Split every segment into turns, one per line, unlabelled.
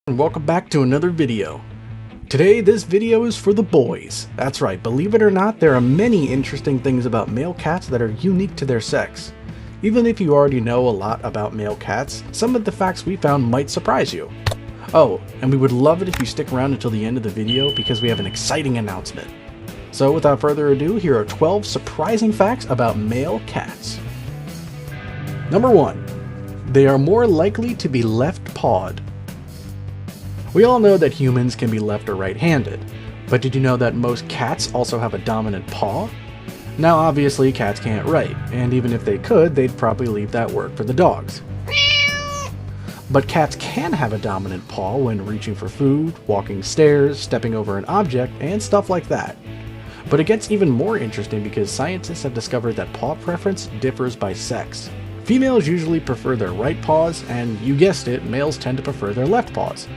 And welcome back to another video. Today this video is for the boys. That's right, believe it or not, there are many interesting things about male cats that are unique to their sex. Even if you already know a lot about male cats, some of the facts we found might surprise you. Oh, and we would love it if you stick around until the end of the video because we have an exciting announcement. So without further ado, here are 12 surprising facts about male cats. Number 1. They are more likely to be left-pawed. We all know that humans can be left or right-handed, but did you know that most cats also have a dominant paw? Now obviously cats can't write, and even if they could, they'd probably leave that work for the dogs. But cats can have a dominant paw when reaching for food, walking stairs, stepping over an object, and stuff like that. But it gets even more interesting because scientists have discovered that paw preference differs by sex. Females usually prefer their right paws, and you guessed it, males tend to prefer their left paws.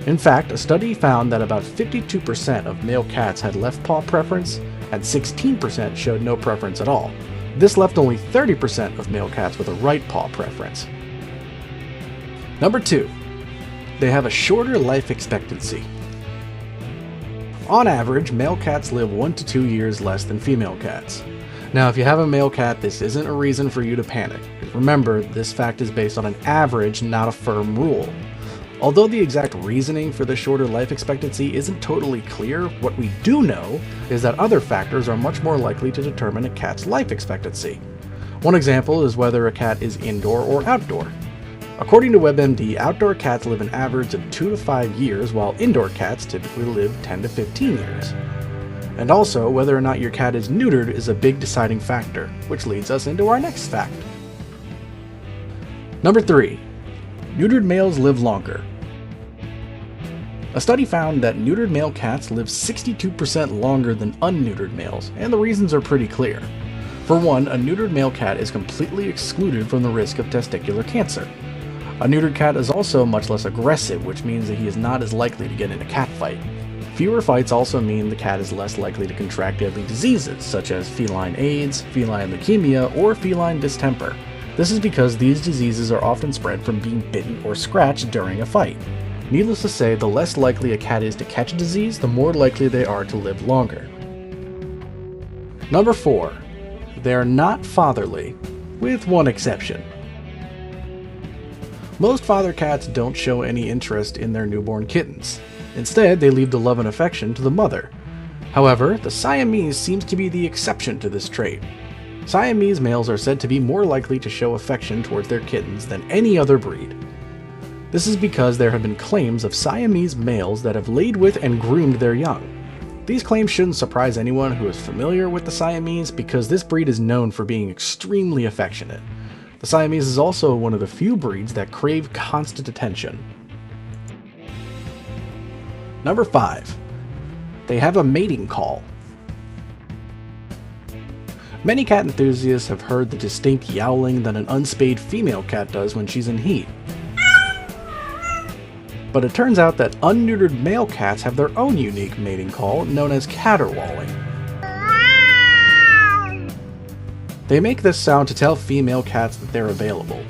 In fact, a study found that about 52% of male cats had left paw preference, and 16% showed no preference at all. This left only 30% of male cats with a right paw preference. Number 2. They have a shorter life expectancy. On average, male cats live 1 to 2 years less than female cats. Now, if you have a male cat, this isn't a reason for you to panic. Remember, this fact is based on an average, not a firm rule. Although the exact reasoning for the shorter life expectancy isn't totally clear, what we do know is that other factors are much more likely to determine a cat's life expectancy. One example is whether a cat is indoor or outdoor. According to WebMD, outdoor cats live an average of 2 to 5 years, while indoor cats typically live 10 to 15 years. And also, whether or not your cat is neutered is a big deciding factor, which leads us into our next fact. Number 3. Neutered males live longer. A study found that neutered male cats live 62% longer than unneutered males, and the reasons are pretty clear. For one, a neutered male cat is completely excluded from the risk of testicular cancer. A neutered cat is also much less aggressive, which means that he is not as likely to get in a cat fight. Fewer fights also mean the cat is less likely to contract deadly diseases, such as feline AIDS, feline leukemia, or feline distemper. This is because these diseases are often spread from being bitten or scratched during a fight. Needless to say, the less likely a cat is to catch a disease, the more likely they are to live longer. Number 4. They are not fatherly, with one exception. Most father cats don't show any interest in their newborn kittens. Instead, they leave the love and affection to the mother. However, the Siamese seems to be the exception to this trait. Siamese males are said to be more likely to show affection towards their kittens than any other breed. This is because there have been claims of Siamese males that have laid with and groomed their young. These claims shouldn't surprise anyone who is familiar with the Siamese because this breed is known for being extremely affectionate. The Siamese is also one of the few breeds that crave constant attention. Number 5. They have a mating call. Many cat enthusiasts have heard the distinct yowling that an unspayed female cat does when she's in heat. But it turns out that unneutered male cats have their own unique mating call known as caterwauling. They make this sound to tell female cats that they're available.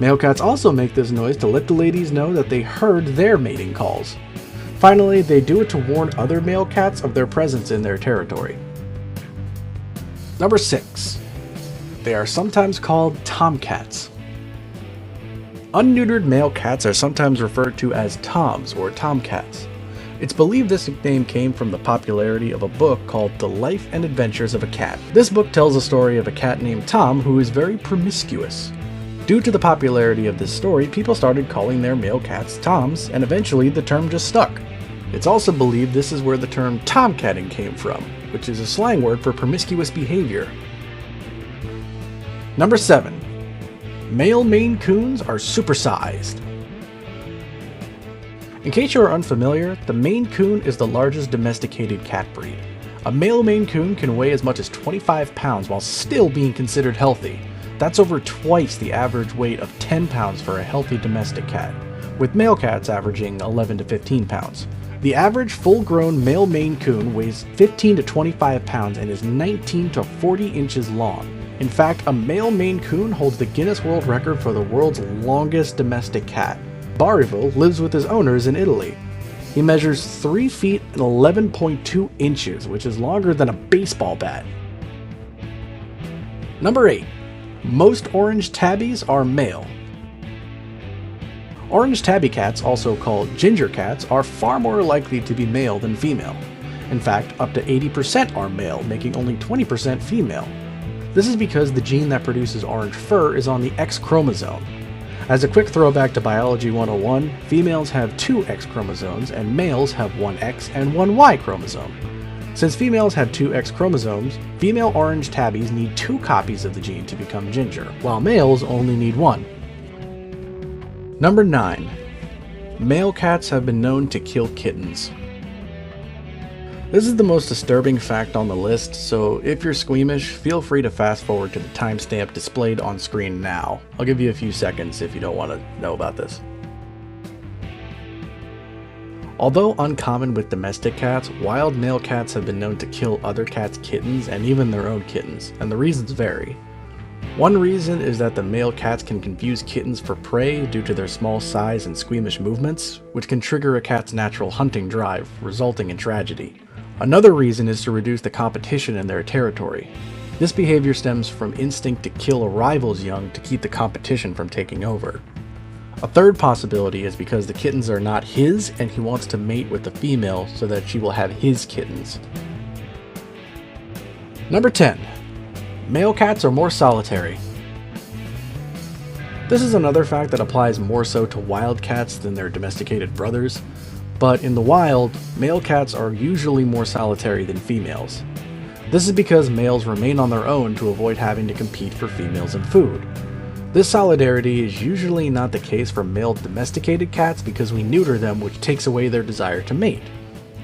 Male cats also make this noise to let the ladies know that they heard their mating calls. Finally, they do it to warn other male cats of their presence in their territory. Number 6. They are sometimes called tomcats. Unneutered male cats are sometimes referred to as toms or tomcats. It's believed this nickname came from the popularity of a book called The Life and Adventures of a Cat. This book tells the story of a cat named Tom who is very promiscuous. Due to the popularity of this story, people started calling their male cats toms, and eventually the term just stuck. It's also believed this is where the term tomcatting came from, which is a slang word for promiscuous behavior. Number 7. Male Maine Coons are supersized. In case you are unfamiliar, the Maine Coon is the largest domesticated cat breed. A male Maine Coon can weigh as much as 25 pounds while still being considered healthy. That's over twice the average weight of 10 pounds for a healthy domestic cat, with male cats averaging 11 to 15 pounds. The average full-grown male Maine Coon weighs 15 to 25 pounds and is 19 to 40 inches long. In fact, a male Maine Coon holds the Guinness World Record for the world's longest domestic cat. Barivo lives with his owners in Italy. He measures 3 feet and 11.2 inches, which is longer than a baseball bat. Number 8. Most orange tabbies are male. Orange tabby cats, also called ginger cats, are far more likely to be male than female. In fact, up to 80% are male, making only 20% female. This is because the gene that produces orange fur is on the X chromosome. As a quick throwback to Biology 101, females have 2 X chromosomes and males have 1 X and 1 Y chromosome. Since females have 2 X chromosomes, female orange tabbies need 2 copies of the gene to become ginger, while males only need 1. Number 9. Male cats have been known to kill kittens. This is the most disturbing fact on the list, so if you're squeamish, feel free to fast forward to the timestamp displayed on screen now. I'll give you a few seconds if you don't want to know about this. Although uncommon with domestic cats, wild male cats have been known to kill other cats' kittens and even their own kittens, and the reasons vary. One reason is that the male cats can confuse kittens for prey due to their small size and squeamish movements, which can trigger a cat's natural hunting drive, resulting in tragedy. Another reason is to reduce the competition in their territory. This behavior stems from instinct to kill a rival's young to keep the competition from taking over. A third possibility is because the kittens are not his and he wants to mate with the female so that she will have his kittens. Number 10. Male cats are more solitary. This is another fact that applies more so to wild cats than their domesticated brothers. But in the wild, male cats are usually more solitary than females. This is because males remain on their own to avoid having to compete for females and food. This solidarity is usually not the case for male domesticated cats because we neuter them, which takes away their desire to mate.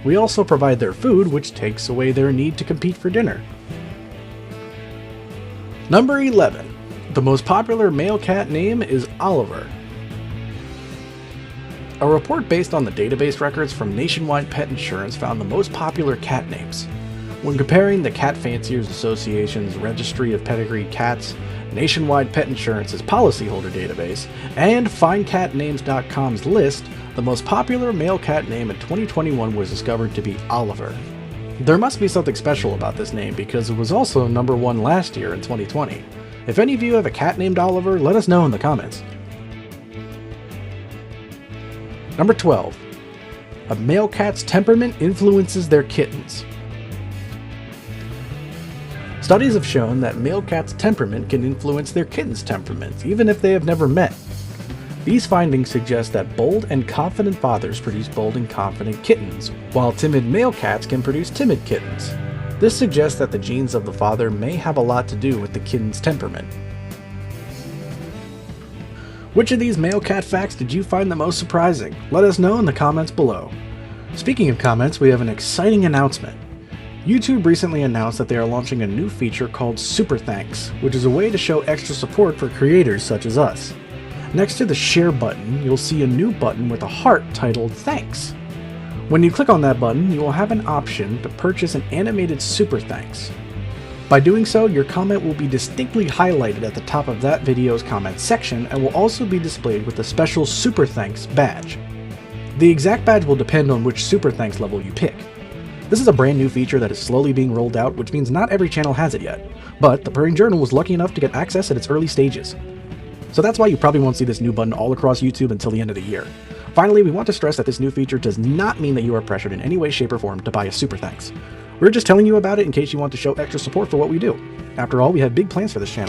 We also provide their food, which takes away their need to compete for dinner. Number 11. The most popular male cat name is Oliver. A report based on the database records from Nationwide Pet Insurance found the most popular cat names. When comparing the Cat Fanciers Association's Registry of Pedigreed Cats, Nationwide Pet Insurance's policyholder database, and FindCatNames.com's list, the most popular male cat name in 2021 was discovered to be Oliver. There must be something special about this name because it was also number 1 last year in 2020. If any of you have a cat named Oliver, let us know in the comments. Number 12. A male cat's temperament influences their kittens. Studies have shown that male cats' temperament can influence their kittens' temperaments, even if they have never met. These findings suggest that bold and confident fathers produce bold and confident kittens, while timid male cats can produce timid kittens. This suggests that the genes of the father may have a lot to do with the kitten's temperament. Which of these male cat facts did you find the most surprising? Let us know in the comments below. Speaking of comments, we have an exciting announcement. YouTube recently announced that they are launching a new feature called Super Thanks, which is a way to show extra support for creators such as us. Next to the share button, you'll see a new button with a heart titled Thanks. When you click on that button, you will have an option to purchase an animated Super Thanks. By doing so, your comment will be distinctly highlighted at the top of that video's comment section and will also be displayed with a special Super Thanks badge. The exact badge will depend on which Super Thanks level you pick. This is a brand new feature that is slowly being rolled out, which means not every channel has it yet, but the Purring Journal was lucky enough to get access at its early stages. So that's why you probably won't see this new button all across YouTube until the end of the year. Finally, we want to stress that this new feature does not mean that you are pressured in any way, shape, or form to buy a Super Thanks. We're just telling you about it in case you want to show extra support for what we do. After all, we have big plans for this channel.